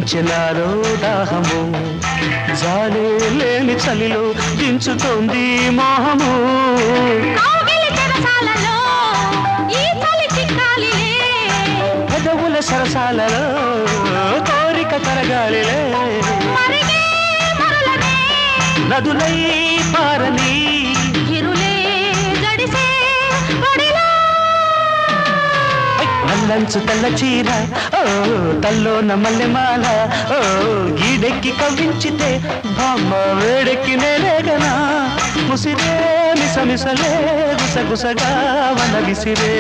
పెంచెనాలో దాహము జాలే లేని చలిలో దించుతోంది మోహము పెదవుల సరసాలలో కోరిక కరగాలిలే నదులై పారని నల్లంచు తెల్ల చీర ఓ తల్లోన మల్లెమాల ఓ గీడెక్కి కవ్వించితే బామ్మ వేడెక్కి నేలేగనా ముసిరే మిసమిసలే గుసగుసగా వన విసిరే